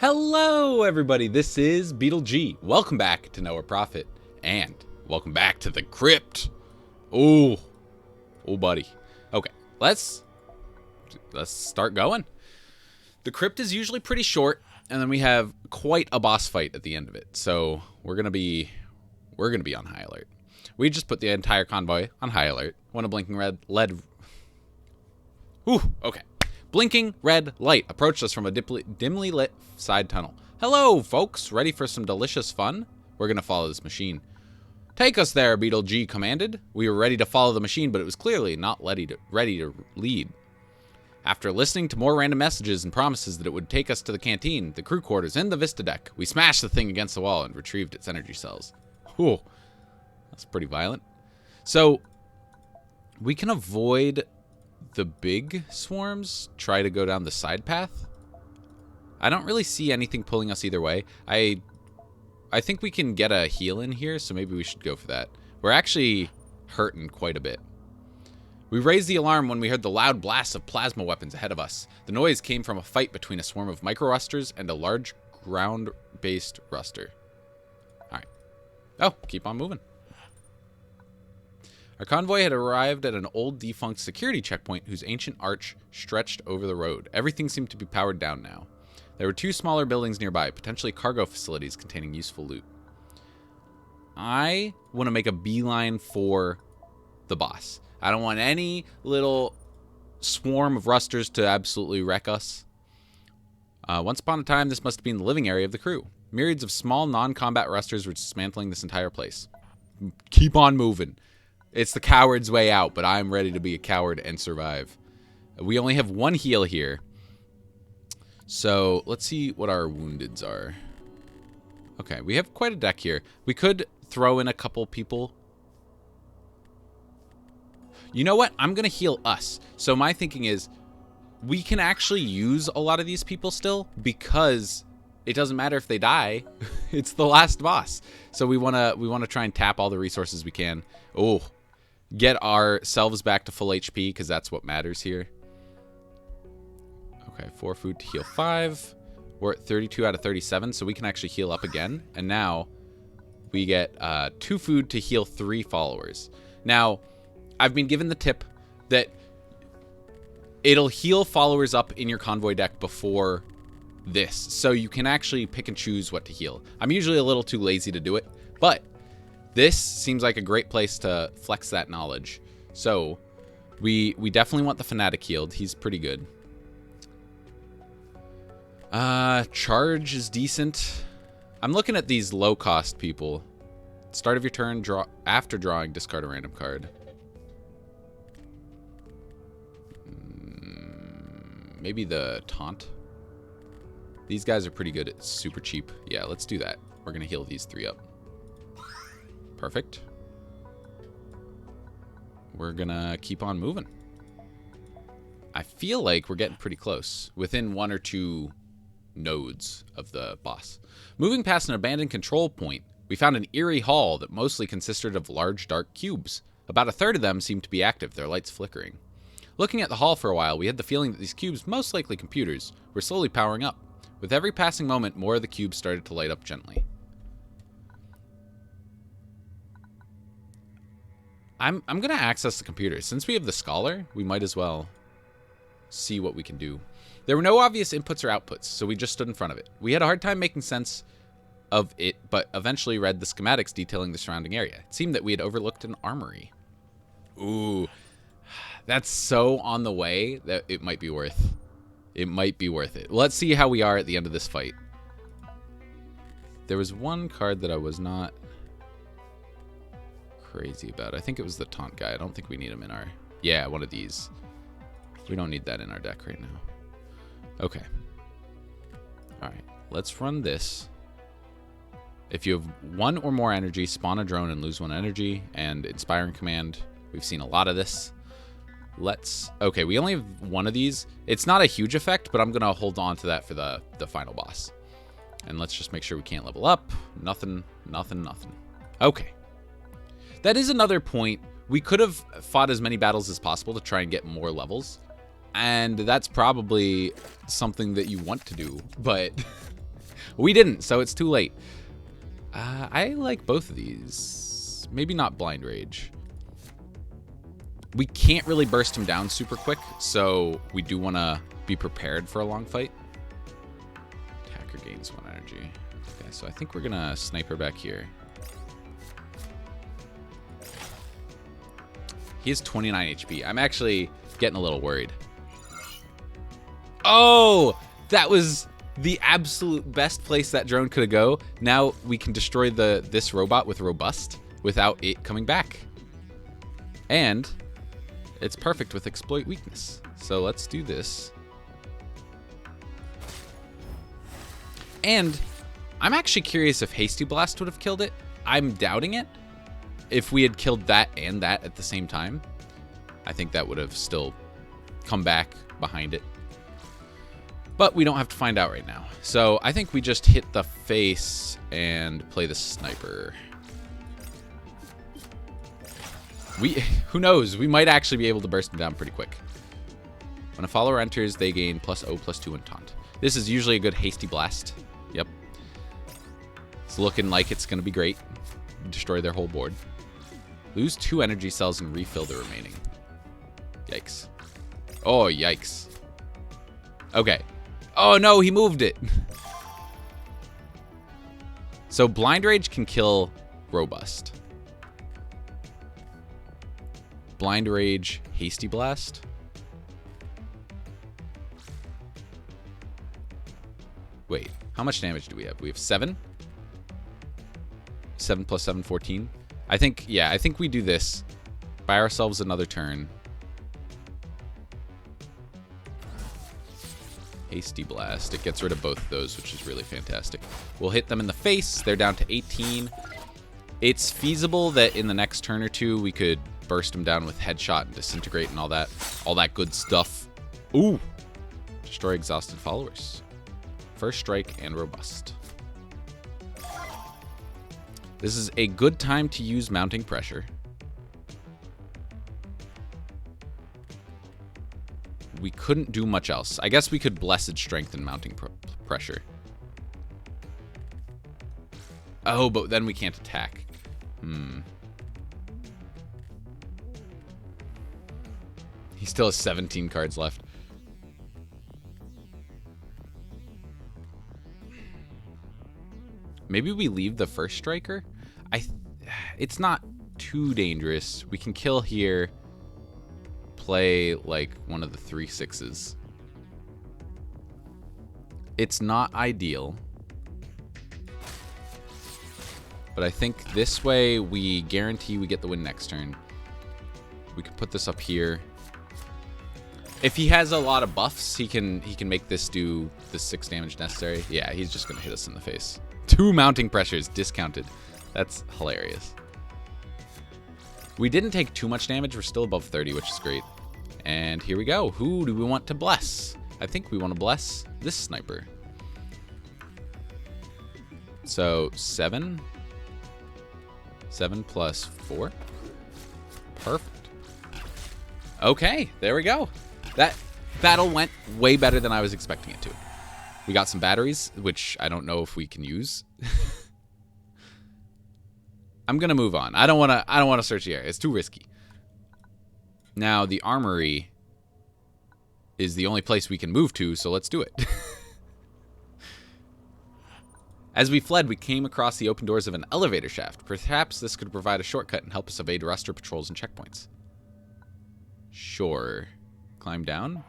Hello everybody, this is BeetleG. Welcome back to Know or Profit, and welcome back to the crypt. Oh buddy. Okay, let's start going. The crypt is usually pretty short, and then we have quite a boss fight at the end of it. So we're gonna be on high alert. We just put the entire convoy on high alert when a blinking blinking red light approached us from a dimly lit side tunnel. Hello, folks. Ready for some delicious fun? We're going to follow this machine. Take us there, BeetleG commanded. We were ready to follow the machine, but it was clearly not ready to lead. After listening to more random messages and promises that it would take us to the canteen, the crew quarters, and the Vista deck, we smashed the thing against the wall and retrieved its energy cells. Whew. That's pretty violent. So, we can avoid the big swarms, try to go down the side path. I don't really see anything pulling us either way. I think we can get a heal in here, so maybe we should go for that. We're actually hurting quite a bit. We raised the alarm when we heard the loud blast of plasma weapons ahead of us. The noise came from a fight between a swarm of micro-rusters and a large ground-based ruster. Alright. Oh, keep on moving. Our convoy had arrived at an old defunct security checkpoint whose ancient arch stretched over the road. Everything seemed to be powered down now. There were two smaller buildings nearby, potentially cargo facilities containing useful loot. I want to make a beeline for the boss. I don't want any little swarm of rusters to absolutely wreck us. Once upon a time, this must have been the living area of the crew. Myriads of small non-combat rusters were dismantling this entire place. Keep on moving. It's the coward's way out, but I'm ready to be a coward and survive. We only have one heal here. So, let's see what our woundeds are. Okay, we have quite a deck here. We could throw in a couple people. You know what? I'm going to heal us. So my thinking is, we can actually use a lot of these people still, because it doesn't matter if they die. It's the last boss. So we want to try and tap all the resources we can. Oh. Get ourselves back to full HP, because that's what matters here. Okay, 4 food to heal 5. We're at 32 out of 37, so we can actually heal up again. And now we get 2 food to heal 3 followers. Now, I've been given the tip that it'll heal followers up in your convoy deck before this. So you can actually pick and choose what to heal. I'm usually a little too lazy to do it, but this seems like a great place to flex that knowledge. So, we definitely want the Fanatic healed. He's pretty good. Charge is decent. I'm looking at these low-cost people. Start of your turn, after drawing, discard a random card. Maybe the Taunt. These guys are pretty good. It's super cheap. Yeah, let's do that. We're going to heal these 3 up. Perfect. We're gonna keep on moving. I feel like we're getting pretty close. Within 1 or 2 nodes of the boss. Moving past an abandoned control point, we found an eerie hall that mostly consisted of large dark cubes. About a third of them seemed to be active, their lights flickering. Looking at the hall for a while, we had the feeling that these cubes, most likely computers, were slowly powering up. With every passing moment, more of the cubes started to light up gently. I'm going to access the computer. Since we have the Scholar, we might as well see what we can do. There were no obvious inputs or outputs, so we just stood in front of it. We had a hard time making sense of it, but eventually read the schematics detailing the surrounding area. It seemed that we had overlooked an armory. Ooh, that's so on the way that it might be worth it. Let's see how we are at the end of this fight. There was one card that I was not crazy about. I think it was the Taunt guy. I don't think we need him in our... Yeah, one of these. We don't need that in our deck right now. Okay. Alright, let's run this. If you have 1 or more energy, spawn a drone and lose 1 energy. And Inspiring Command. We've seen a lot of this. Okay, we only have 1 of these. It's not a huge effect, but I'm going to hold on to that for the final boss. And let's just make sure we can't level up. Nothing. Okay. That is another point. We could have fought as many battles as possible to try and get more levels. And that's probably something that you want to do. But We didn't, so it's too late. I like both of these. Maybe not Blind Rage. We can't really burst him down super quick, so we do want to be prepared for a long fight. Attacker gains 1 energy. Okay, so I think we're going to sniper back here. He has 29 HP. I'm actually getting a little worried. Oh, that was the absolute best place that drone could go. Now we can destroy this robot with Robust without it coming back. And it's perfect with Exploit Weakness. So let's do this. And I'm actually curious if Hasty Blast would have killed it. I'm doubting it. If we had killed that and that at the same time, I think that would have still come back behind it. But we don't have to find out right now. So I think we just hit the face and play the sniper. Who knows? We might actually be able to burst them down pretty quick. When a follower enters, they gain +0/+2 and taunt. This is usually a good Hasty Blast. Yep. It's looking like it's going to be great. Destroy their whole board. Lose 2 energy cells and refill the remaining. Yikes. Oh, yikes. Okay. Oh, no, he moved it. So Blind Rage can kill Robust. Blind Rage, Hasty Blast. Wait, how much damage do we have? We have 7? 7 + 7, 14. I think we do this. Buy ourselves another turn. Hasty Blast. It gets rid of both of those, which is really fantastic. We'll hit them in the face. They're down to 18. It's feasible that in the next turn or two, we could burst them down with Headshot and Disintegrate and all that good stuff. Ooh. Destroy exhausted followers. First Strike and Robust. This is a good time to use Mounting Pressure. We couldn't do much else. I guess we could Blessed Strength and Mounting Pressure. Oh, but then we can't attack. He still has 17 cards left. Maybe we leave the first striker? It's not too dangerous. We can kill here. Play like one of the 3/6s. It's not ideal. But I think this way we guarantee we get the win next turn. We can put this up here. If he has a lot of buffs, he can make this do the 6 damage necessary. Yeah, he's just gonna hit us in the face. 2 Mounting Pressures discounted. That's hilarious. We didn't take too much damage. We're still above 30, which is great. And here we go. Who do we want to bless? I think we want to bless this sniper. So 7. 7 + 4. Perfect. Okay, there we go. That battle went way better than I was expecting it to. We got some batteries, which I don't know if we can use. I'm gonna move on. I don't wanna search the area. It's too risky. Now the armory is the only place we can move to, so let's do it. As we fled, we came across the open doors of an elevator shaft. Perhaps this could provide a shortcut and help us evade Ruster patrols and checkpoints. Sure. Climb down?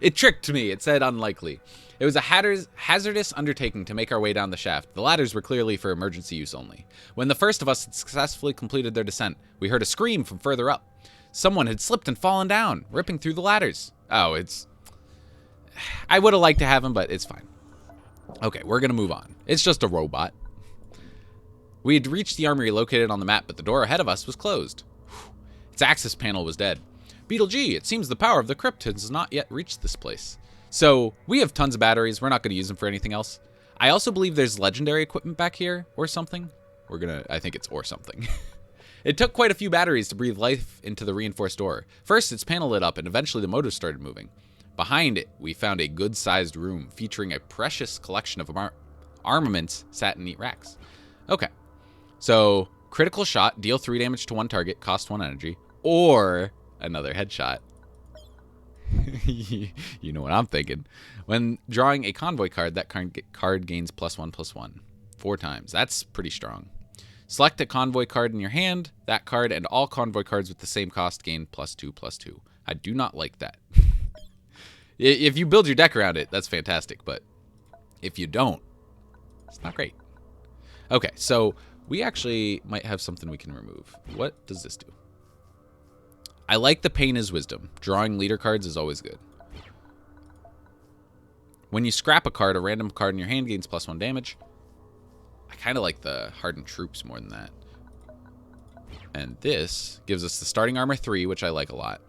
It tricked me. It said unlikely. It was a hazardous undertaking to make our way down the shaft. The ladders were clearly for emergency use only. When the first of us had successfully completed their descent, we heard a scream from further up. Someone had slipped and fallen down, ripping through the ladders. Oh, I would have liked to have him, but it's fine. Okay, we're going to move on. It's just a robot. We had reached the armory located on the map, but the door ahead of us was closed. Its access panel was dead. BeetleG, it seems the power of the crypt has not yet reached this place. So, we have tons of batteries. We're not going to use them for anything else. I also believe there's legendary equipment back here, or something. I think it's or something. It took quite a few batteries to breathe life into the reinforced door. First, its panel lit up, and eventually the motors started moving. Behind it, we found a good-sized room featuring a precious collection of armaments sat in neat racks. Okay, so critical shot, deal 3 damage to one target, cost 1 energy, or another headshot. You know what I'm thinking. When drawing a convoy card, that card gains +1/+1 4 times. That's pretty strong. Select a convoy card in your hand. That card and all convoy cards with the same cost gain +2/+2. I do not like that. If you build your deck around it, that's fantastic. But if you don't, it's not great. Okay, so we actually might have something we can remove. What does this do? I like the Pain is Wisdom. Drawing leader cards is always good. When you scrap a card, a random card in your hand gains +1 damage. I kind of like the Hardened Troops more than that. And this gives us the starting armor 3, which I like a lot.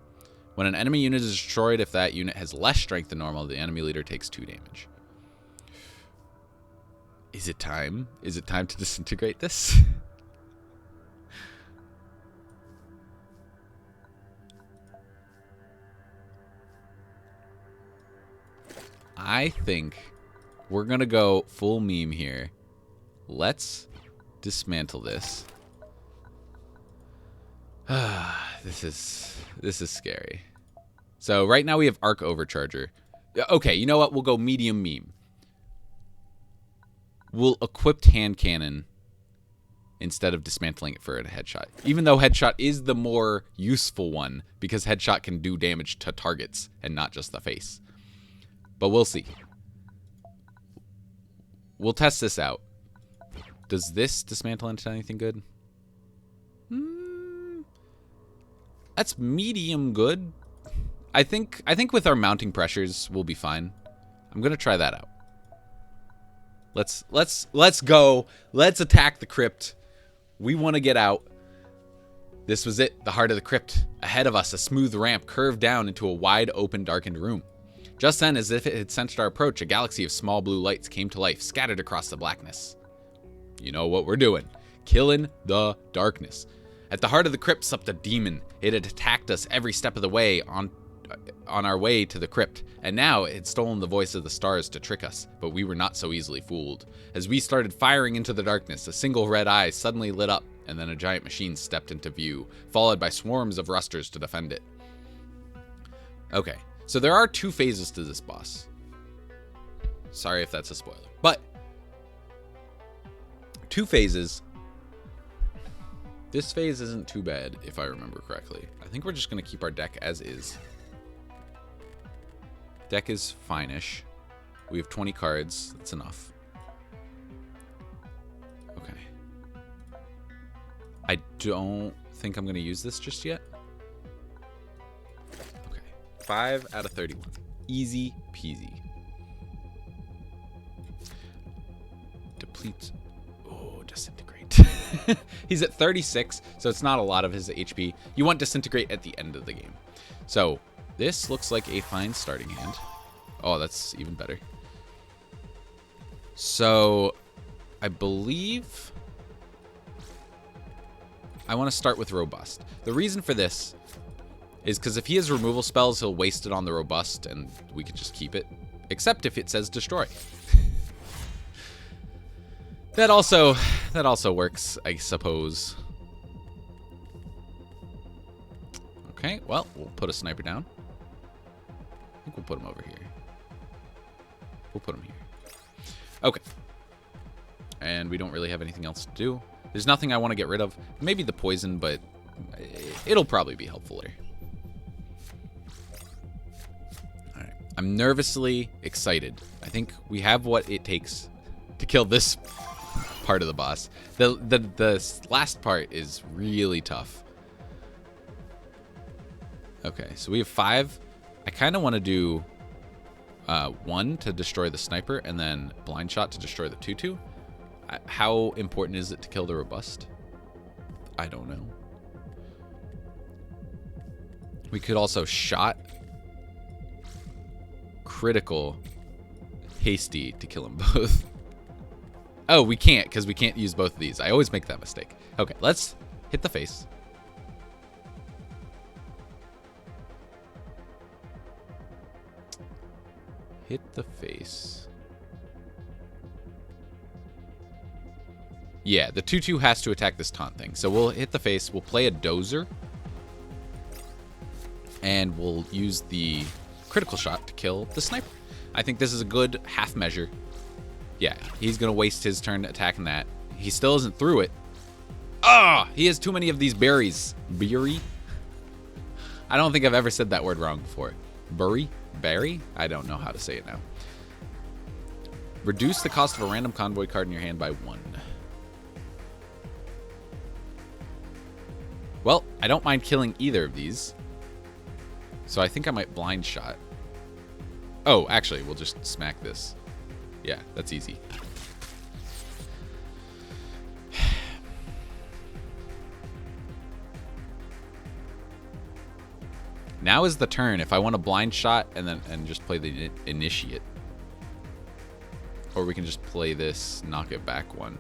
When an enemy unit is destroyed, if that unit has less strength than normal, the enemy leader takes 2 damage. Is it time? Is it time to disintegrate this? I think we're going to go full meme here. Let's dismantle this. This is scary. So right now we have Arc Overcharger. Okay, you know what? We'll go medium meme. We'll equip Hand Cannon instead of dismantling it for a headshot. Even though headshot is the more useful one because headshot can do damage to targets and not just the face. But we'll see. We'll test this out. Does this dismantle into anything good? That's medium good. I think with our mounting pressures we'll be fine. I'm gonna try that out. Let's go. Let's attack the crypt. We want to get out. This was it, the heart of the crypt. Ahead of us, a smooth ramp curved down into a wide open, darkened room. Just then, as if it had sensed our approach, a galaxy of small blue lights came to life, scattered across the blackness. You know what we're doing. Killing the darkness. At the heart of the crypt slept a demon. It had attacked us every step of the way on our way to the crypt, and now it had stolen the voice of the stars to trick us, but we were not so easily fooled. As we started firing into the darkness, a single red eye suddenly lit up, and then a giant machine stepped into view, followed by swarms of rusters to defend it. Okay, so there are 2 phases to this boss. Sorry if that's a spoiler, but 2 phases. This phase isn't too bad, if I remember correctly. I think we're just going to keep our deck as is. Deck is fine-ish. We have 20 cards. That's enough. Okay. I don't think I'm going to use this just yet. Okay. 5 out of 31. Easy peasy. Deplete. Oh, disintegrate. He's at 36, so it's not a lot of his HP. You want disintegrate at the end of the game. So this looks like a fine starting hand. Oh, that's even better. So I believe I want to start with Robust. The reason for this is because if he has removal spells, he'll waste it on the Robust, and we can just keep it. Except if it says Destroy. That also works, I suppose. Okay, well, we'll put a sniper down. I think we'll put him over here. We'll put him here. Okay. And we don't really have anything else to do. There's nothing I want to get rid of. Maybe the poison, but it'll probably be helpful later. Alright. I'm nervously excited. I think we have what it takes to kill this part of the boss. The last part is really tough. Okay, so we have 5. I kind of want to do 1 to destroy the sniper and then blind shot to destroy the 2/2. How important is it to kill the Robust? I don't know. We could also shot, critical, hasty to kill them both. Oh, we can't, because we can't use both of these. I always make that mistake. Okay, let's hit the face. hit the face. Yeah, the 2/2 has to attack this taunt thing. So we'll hit the face. We'll play a dozer. And we'll use the critical shot to kill the sniper. I think this is a good half measure. Yeah, he's going to waste his turn attacking that. He still isn't through it. Ah, he has too many of these berries. Berry? I don't think I've ever said that word wrong before. Berry? Berry? I don't know how to say it now. Reduce the cost of a random convoy card in your hand by 1. Well, I don't mind killing either of these. So I think I might blind shot. Oh, actually, we'll just smack this. Yeah, that's easy. Now is the turn if I want to blind shot and just play the initiate. Or we can just play this knock it back one.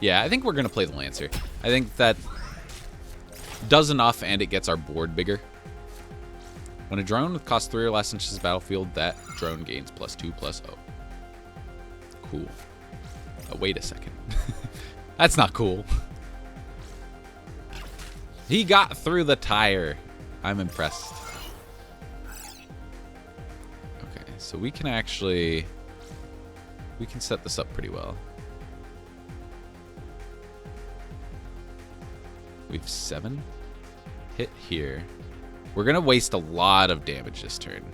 Yeah, I think we're going to play the Lancer. I think that does enough and it gets our board bigger. When a drone with cost 3 or less enters the battlefield, that drone gains +2/+0. Cool. Oh, wait a second. That's not cool. He got through the tire. I'm impressed. Okay, so we can actually... we can set this up pretty well. We have 7. Hit here. We're going to waste a lot of damage this turn.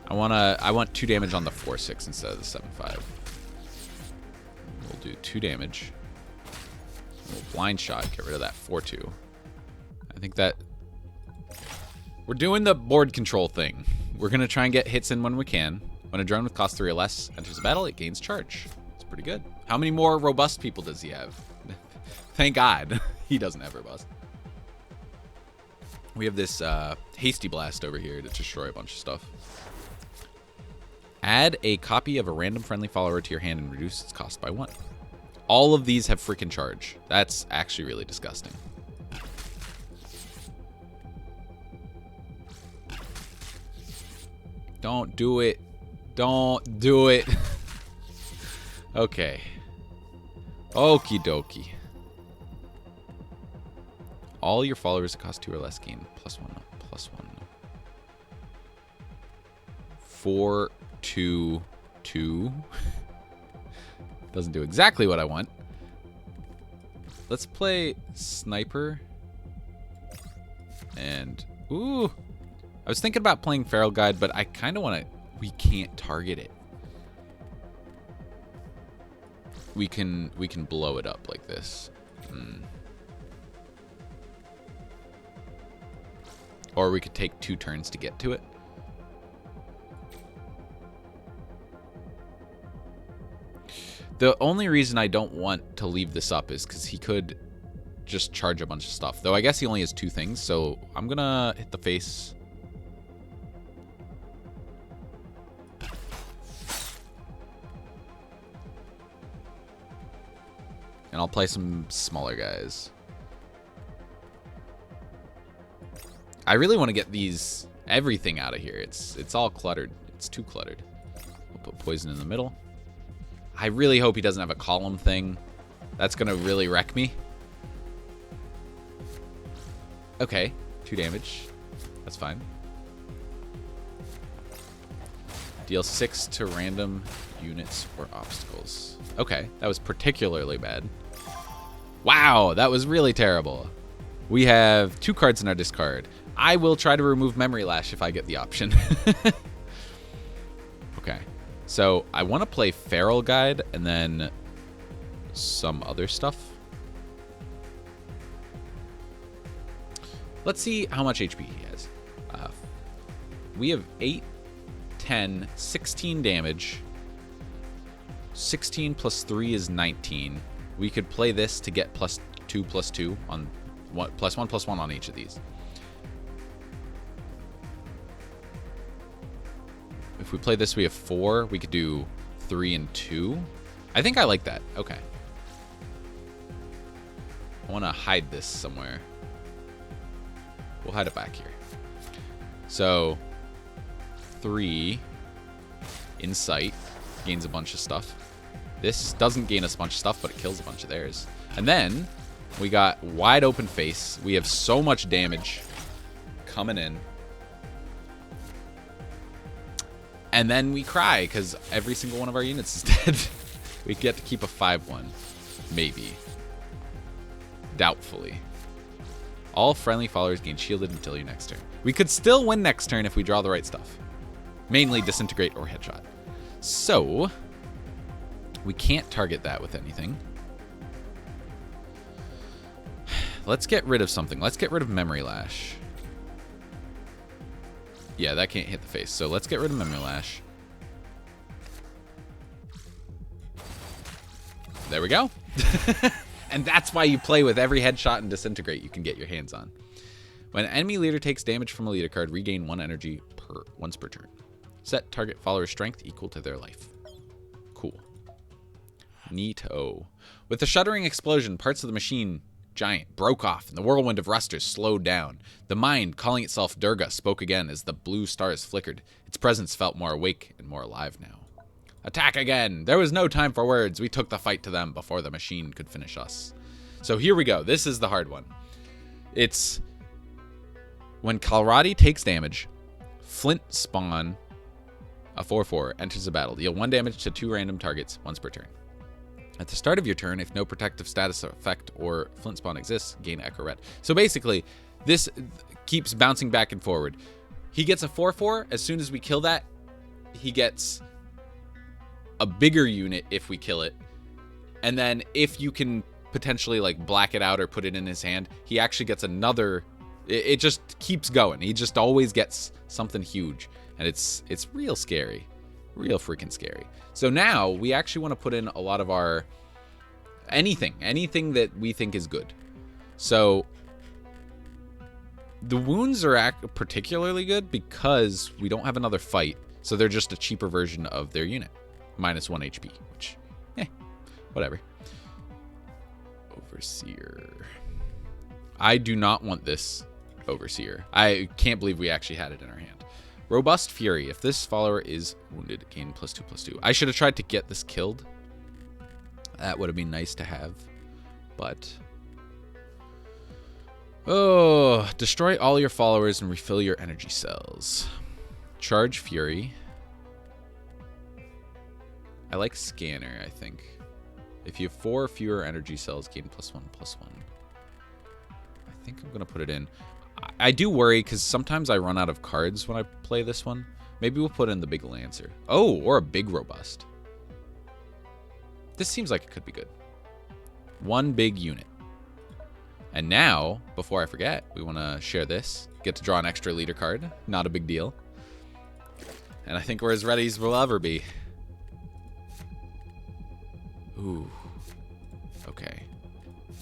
I want 2 damage on the 4/6 instead of the 7/5. We'll do 2 damage. We'll blind shot, get rid of that 4/2. I think that we're doing the board control thing. We're going to try and get hits in when we can. When a drone with cost 3 or less enters the battle, it gains charge. It's pretty good. How many more robust people does he have? Thank God he doesn't have robust. We have this hasty blast over here to destroy a bunch of stuff. Add a copy of a random friendly follower to your hand and reduce its cost by 1. All of these have freaking charge. That's actually really disgusting. Don't do it. Don't do it. Okay. Okie dokie. All your followers that cost 2 or less gain +1/+1. 4, 2, 2. Doesn't do exactly what I want. Let's play sniper. And ooh, I was thinking about playing feral guide, but I kind of want to. We can't target it. We can blow it up like this. Or we could take 2 turns to get to it. The only reason I don't want to leave this up is because he could just charge a bunch of stuff. Though I guess he only has 2 things, so I'm going to hit the face. And I'll play some smaller guys. I really want to get everything out of here. It's all cluttered. It's too cluttered. We'll put poison in the middle. I really hope he doesn't have a column thing. That's going to really wreck me. Okay, 2 damage. That's fine. Deal 6 to random units or obstacles. Okay, that was particularly bad. Wow, that was really terrible. We have 2 cards in our discard. I will try to remove Memory Lash if I get the option. Okay, so I want to play Feral Guide and then some other stuff. Let's see how much HP he has. We have 8, 10, 16 damage. 16 plus 3 is 19. We could play this to get +2/+2 on +1/+1 on each of these. If we play this, we have 4. We could do 3 and 2. I think I like that. Okay. I want to hide this somewhere. We'll hide it back here. So, 3 in sight gains a bunch of stuff. This doesn't gain us a bunch of stuff, but it kills a bunch of theirs. And then we got wide open face. We have so much damage coming in. And then we cry because every single one of our units is dead. We get to keep a 5-1. Maybe. Doubtfully. All friendly followers gain shielded until your next turn. We could still win next turn if we draw the right stuff. Mainly disintegrate or headshot. So, we can't target that with anything. Let's get rid of something. Let's get rid of Memory Lash. Yeah, that can't hit the face. So let's get rid of Memory Lash. There we go. And that's why you play with every headshot and disintegrate you can get your hands on. When an enemy leader takes damage from a leader card, regain 1 energy once per turn. Set target follower's strength equal to their life. Cool. Neato. With the shuddering explosion, parts of the machine giant broke off, and the whirlwind of rusters slowed down. The mind, calling itself Durga, spoke again as the blue stars flickered. Its presence felt more awake and more alive now. Attack again! There was no time for words. We took the fight to them before the machine could finish us. So here we go. This is the hard one. It's when Kalrati takes damage, Flint Spawn, a 4/4, enters the battle. Deal 1 damage to 2 random targets once per turn. At the start of your turn, if no protective status effect or Flint Spawn exists, gain Echo Red. So basically, this keeps bouncing back and forward. He gets a 4/4. As soon as we kill that, he gets a bigger unit if we kill it. And then if you can potentially like black it out or put it in his hand, he actually gets another. It just keeps going. He just always gets something huge. And it's real scary. Real freaking scary. So now we actually want to put in a lot of our anything that we think is good. So the wounds are particularly good because we don't have another fight. So they're just a cheaper version of their unit. Minus 1 HP, which, whatever. Overseer. I do not want this Overseer. I can't believe we actually had it in our hand. Robust Fury. If this follower is wounded, gain +2/+2. I should have tried to get this killed. That would have been nice to have. But oh, destroy all your followers and refill your energy cells. Charge Fury. I like Scanner, I think. If you have 4 or fewer energy cells, gain +1/+1. I think I'm going to put it in. I do worry because sometimes I run out of cards when I play this one. Maybe we'll put in the big Lancer. Oh, or a big Robust. This seems like it could be good. 1 big unit. And now, before I forget, we want to share this. Get to draw an extra leader card. Not a big deal. And I think we're as ready as we'll ever be. Ooh. Okay.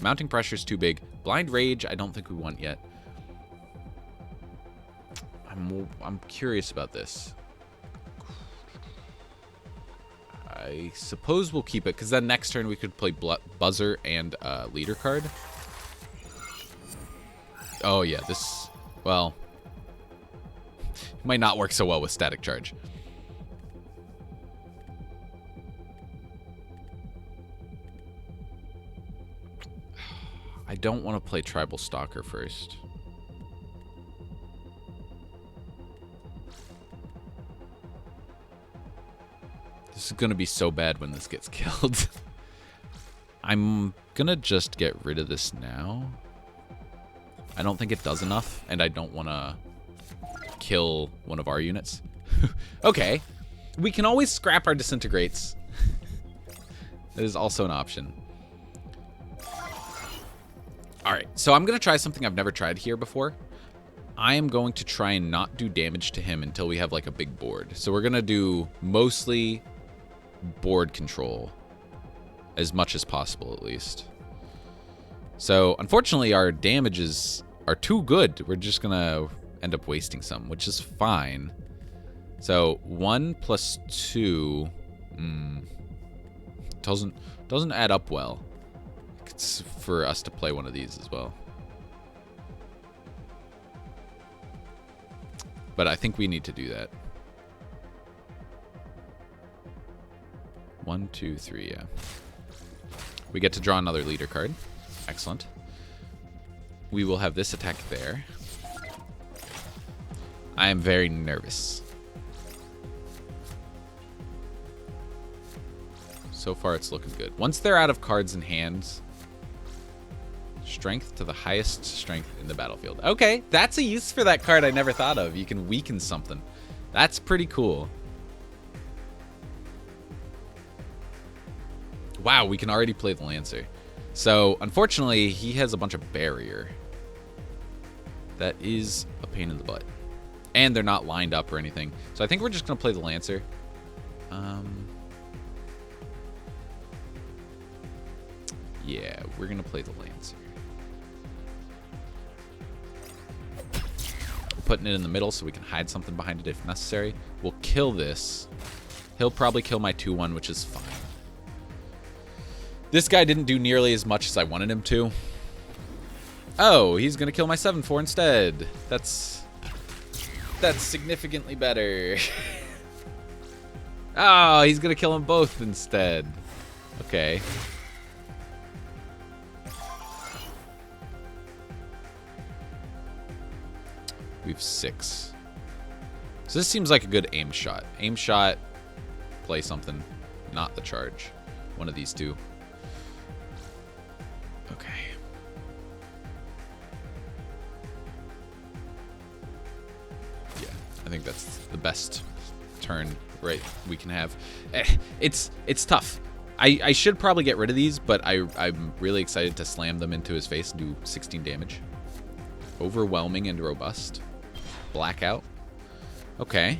Mounting pressure's too big. Blind Rage, I don't think we want yet. I'm curious about this. I suppose we'll keep it, because then next turn we could play Buzzer and leader card. Oh yeah, this, well, might not work so well with Static Charge. I don't want to play Tribal Stalker first. This is going to be so bad when this gets killed. I'm going to just get rid of this now. I don't think it does enough, and I don't want to kill one of our units. Okay. We can always scrap our Disintegrates. That is also an option. Alright, so I'm going to try something I've never tried here before. I am going to try and not do damage to him until we have like a big board. So we're going to do mostly board control. As much as possible, at least. So, unfortunately, our damages are too good. We're just going to end up wasting some, which is fine. So, 1 + 2. doesn't add up well. It's for us to play one of these as well. But I think we need to do that. 1, 2, 3, yeah. We get to draw another leader card. Excellent. We will have this attack there. I am very nervous. So far, it's looking good. Once they're out of cards in hand, strength to the highest strength in the battlefield. Okay, that's a use for that card I never thought of. You can weaken something. That's pretty cool. Wow, we can already play the Lancer. So, unfortunately, he has a bunch of barrier. That is a pain in the butt. And they're not lined up or anything. So I think we're just going to play the Lancer. Yeah, we're going to play the Lancer. Putting it in the middle so we can hide something behind it if necessary. We'll kill this. He'll probably kill my 2/1, which is fine. This guy didn't do nearly as much as I wanted him to. Oh, he's going to kill my 7/4 instead. That's significantly better. Oh, he's going to kill them both instead. Okay. We have 6. So this seems like a good aim shot. Aim shot, play something, not the charge. One of these two. Okay. Yeah, I think that's the best turn we can have. It's tough. I should probably get rid of these, but I'm really excited to slam them into his face and do 16 damage. Overwhelming and robust. Blackout. Okay.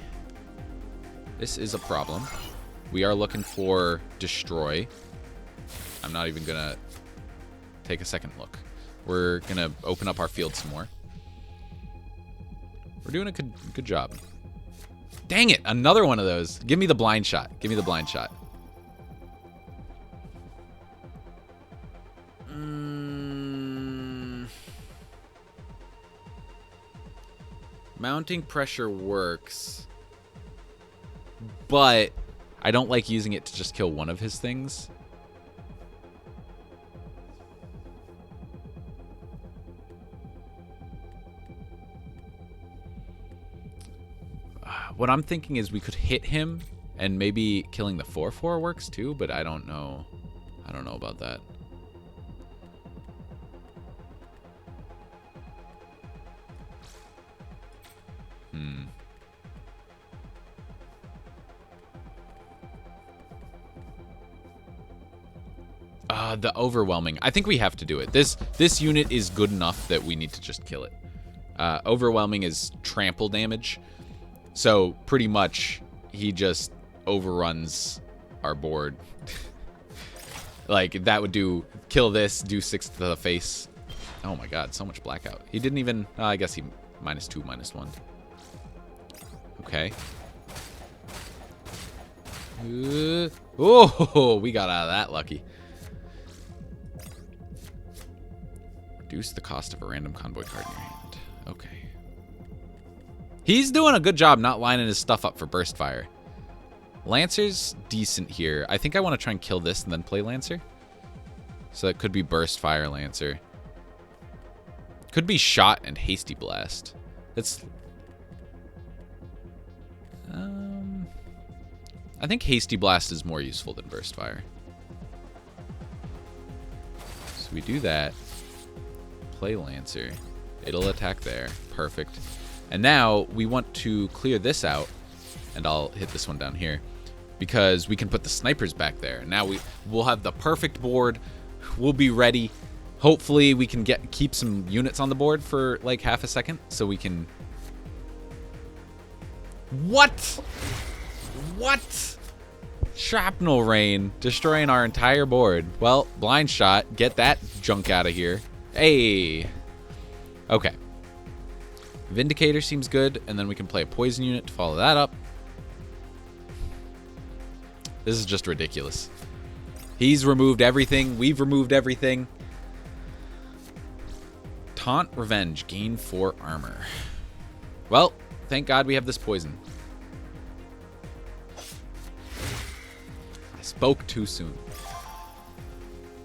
This is a problem. We are looking for destroy. I'm not even gonna take a second look. We're gonna open up our field some more. We're doing a good job. Dang it, another one of those. Give me the blind shot. Give me the blind shot. Mounting pressure works, but I don't like using it to just kill one of his things. What I'm thinking is we could hit him and maybe killing the 4/4 works too, but I don't know. I don't know about that. The overwhelming. I think we have to do it. This unit is good enough that we need to just kill it. Overwhelming is trample damage. So pretty much he just overruns our board. Like that would do kill this, do 6 to the face. Oh my god, so much blackout. He didn't even I guess he -2, -1. Okay. Oh, we got out of that lucky. Reduce the cost of a random convoy card in your hand. Okay. He's doing a good job not lining his stuff up for burst fire. Lancer's decent here. I think I want to try and kill this and then play Lancer. So that could be burst fire Lancer. Could be shot and hasty blast. It's I think hasty blast is more useful than burst fire. So we do that. Play Lancer. It'll attack there. Perfect. And now we want to clear this out, and I'll hit this one down here because we can put the snipers back there. Now we'll have the perfect board. We'll be ready. Hopefully we can keep some units on the board for like half a second so we can. What? Shrapnel rain destroying our entire board. Well, blind shot. Get that junk out of here. Hey. Okay. Vindicator seems good, and then we can play a poison unit to follow that up. This is just ridiculous. He's removed everything. We've removed everything. Taunt Revenge. Gain 4 armor. Well, thank God we have this poison. I spoke too soon.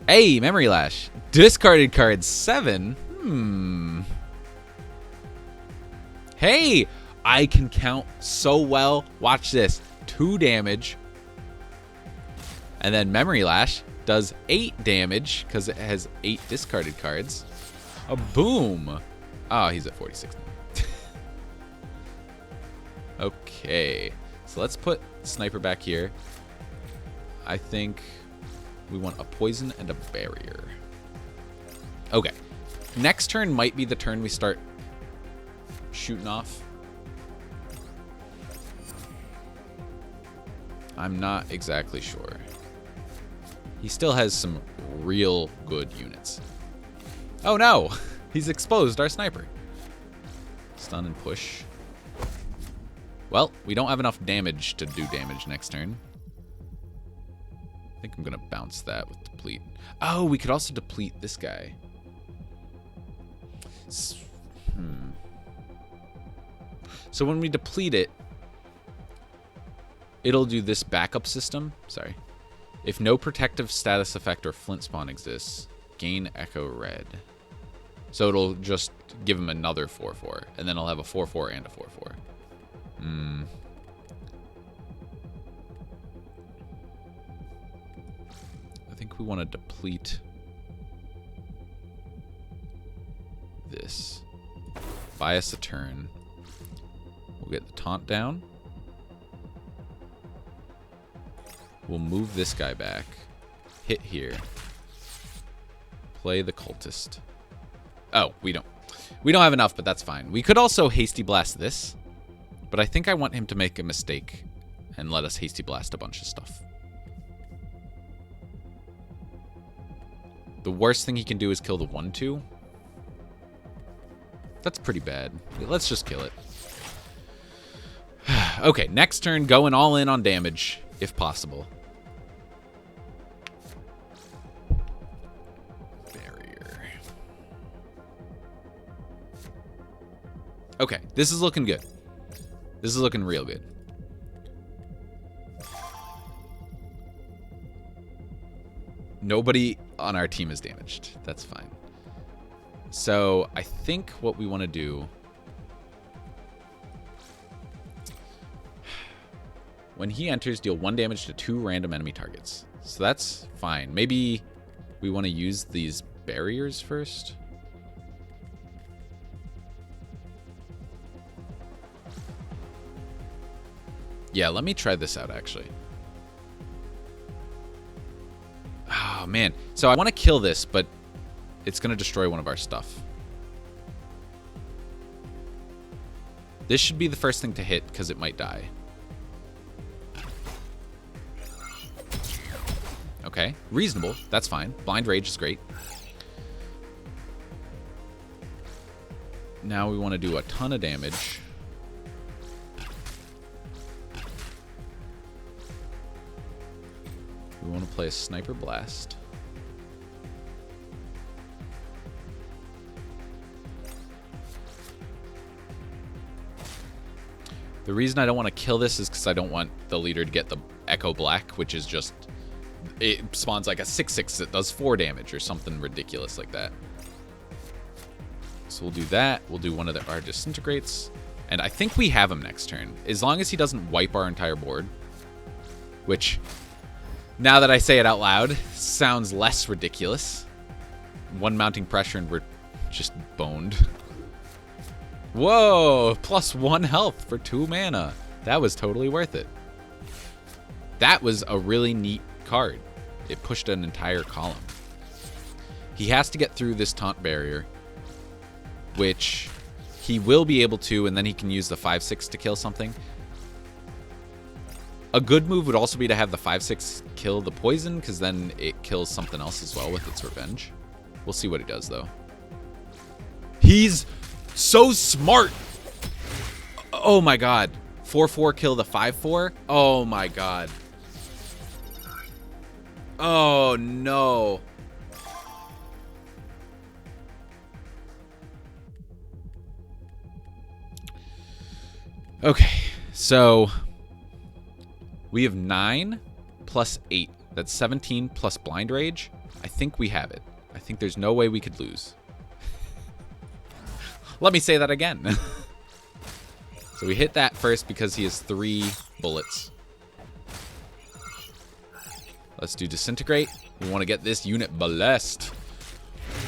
Hey, Memory Lash. Discarded card 7. Hey, I can count so well. Watch this. 2 damage. And then Memory Lash does 8 damage because it has 8 discarded cards. A boom. Oh, he's at 46 now. Okay. So let's put Sniper back here. I think we want a poison and a barrier. Okay. Next turn might be the turn we start shooting off. I'm not exactly sure. He still has some real good units. Oh no! He's exposed our sniper. Stun and push. Well, we don't have enough damage to do damage next turn. I think I'm gonna bounce that with deplete. Oh, we could also deplete this guy. So when we deplete it, it'll do this backup system. Sorry. If no protective status effect or flint spawn exists, gain Echo Red. So it'll just give him another 4/4, and then I'll have a 4/4 and a 4/4. I think we want to deplete this. Buy us a turn. We'll get the taunt down. We'll move this guy back. Hit here. Play the cultist. Oh, we don't have enough, but that's fine. We could also hasty blast this, but I think I want him to make a mistake and let us hasty blast a bunch of stuff. The worst thing he can do is kill the 1/2. That's pretty bad. Let's just kill it. Okay, next turn, going all in on damage, if possible. Okay, this is looking good. This is looking real good. Nobody on our team is damaged. That's fine. So I think what we want to do... When he enters, deal 1 damage to 2 random enemy targets. So that's fine. Maybe we want to use these barriers first. Yeah, let me try this out, actually. Oh, man. So I want to kill this, but it's going to destroy one of our stuff. This should be the first thing to hit, because it might die. Okay, reasonable. That's fine. Blind Rage is great. Now we want to do a ton of damage. We want to play a Sniper Blast. The reason I don't want to kill this is because I don't want the leader to get the Echo Black, which is just... It spawns like a 6/6 that does 4 damage or something ridiculous like that. So we'll do that. We'll do one of our Disintegrates. And I think we have him next turn. As long as he doesn't wipe our entire board. Which... Now that I say it out loud, sounds less ridiculous. 1 mounting pressure and we're just boned. Whoa! +1 health for 2 mana. That was totally worth it. That was a really neat card. It pushed an entire column. He has to get through this taunt barrier, which he will be able to, and then he can use the 5/6 to kill something. A good move would also be to have the 5/6 kill the poison, because then it kills something else as well with its revenge. We'll see what he does, though. He's so smart! Oh my god. 4/4 kill the 5/4? Oh my god. Oh, no. Okay, so we have 9 plus 8. That's 17 plus blind rage. I think we have it. I think there's no way we could lose. Let me say that again. So we hit that first because he has 3 bullets. Let's do disintegrate. We want to get this unit blessed.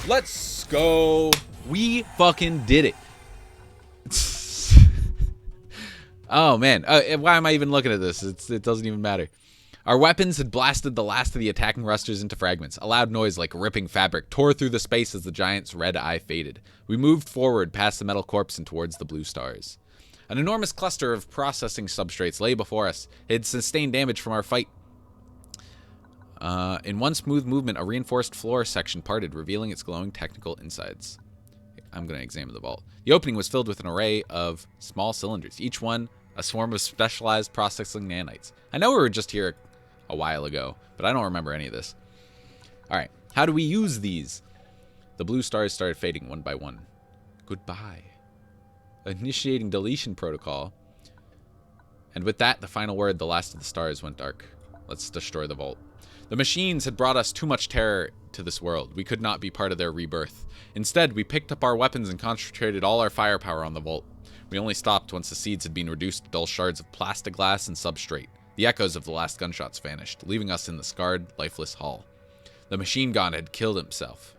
Let's go. We fucking did it. Oh, man. Why am I even looking at this? It doesn't even matter. Our weapons had blasted the last of the attacking rusters into fragments. A loud noise like ripping fabric tore through the space as the giant's red eye faded. We moved forward past the metal corpse and towards the blue stars. An enormous cluster of processing substrates lay before us. It had sustained damage from our fight. In one smooth movement, a reinforced floor section parted, revealing its glowing technical insides. I'm going to examine the vault. The opening was filled with an array of small cylinders, each one a swarm of specialized processing nanites. I know we were just here a while ago, but I don't remember any of this. All right, how do we use these? The blue stars started fading one by one. Goodbye. Initiating deletion protocol. And with that, the final word, the last of the stars went dark. Let's destroy the vault. The machines had brought us too much terror to this world. We could not be part of their rebirth. Instead, we picked up our weapons and concentrated all our firepower on the vault. We only stopped once the seeds had been reduced to dull shards of plastic glass and substrate. The echoes of the last gunshots vanished, leaving us in the scarred, lifeless hall. The machine god had killed himself,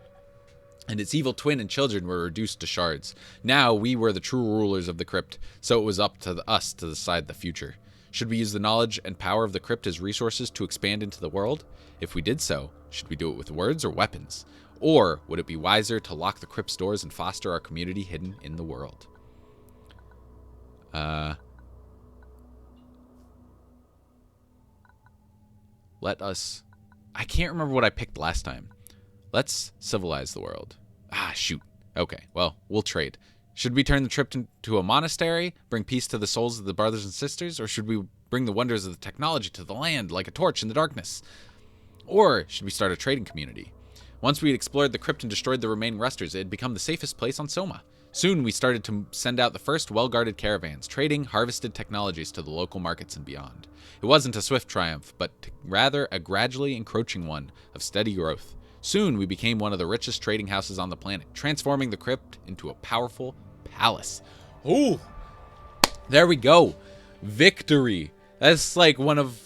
and its evil twin and children were reduced to shards. Now we were the true rulers of the crypt, so it was up to us to decide the future. Should we use the knowledge and power of the crypt as resources to expand into the world? If we did so, should we do it with words or weapons? Or would it be wiser to lock the crypt's doors and foster our community hidden in the world? Let us... I can't remember what I picked last time. Let's civilize the world. Ah, shoot. Okay, well, we'll trade. Should we turn the trip into a monastery, bring peace to the souls of the brothers and sisters, or should we bring the wonders of the technology to the land like a torch in the darkness? Or should we start a trading community? Once we had explored the crypt and destroyed the remaining rusters, it had become the safest place on Soma. Soon we started to send out the first well-guarded caravans, trading harvested technologies to the local markets and beyond. It wasn't a swift triumph, but rather a gradually encroaching one of steady growth. Soon we became one of the richest trading houses on the planet, transforming the crypt into a powerful palace. Ooh, there we go. Victory. That's like one of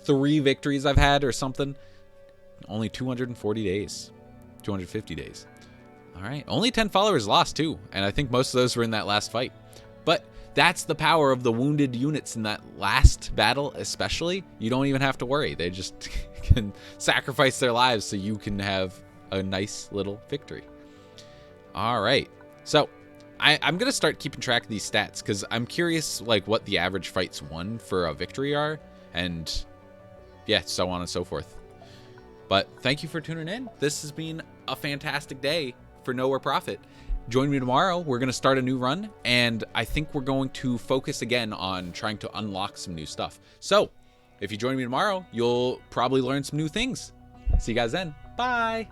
3 victories I've had or something. Only 240 days. 250 days. All right. Only 10 followers lost, too. And I think most of those were in that last fight. But that's the power of the wounded units in that last battle, especially. You don't even have to worry. They just can sacrifice their lives so you can have a nice little victory. All right. So I'm going to start keeping track of these stats because I'm curious like what the average fights won for a victory are. And yeah, so on and so forth. But thank you for tuning in. This has been a fantastic day for Nowhere Profit. Join me tomorrow. We're going to start a new run, and I think we're going to focus again on trying to unlock some new stuff. So if you join me tomorrow, you'll probably learn some new things. See you guys then. Bye.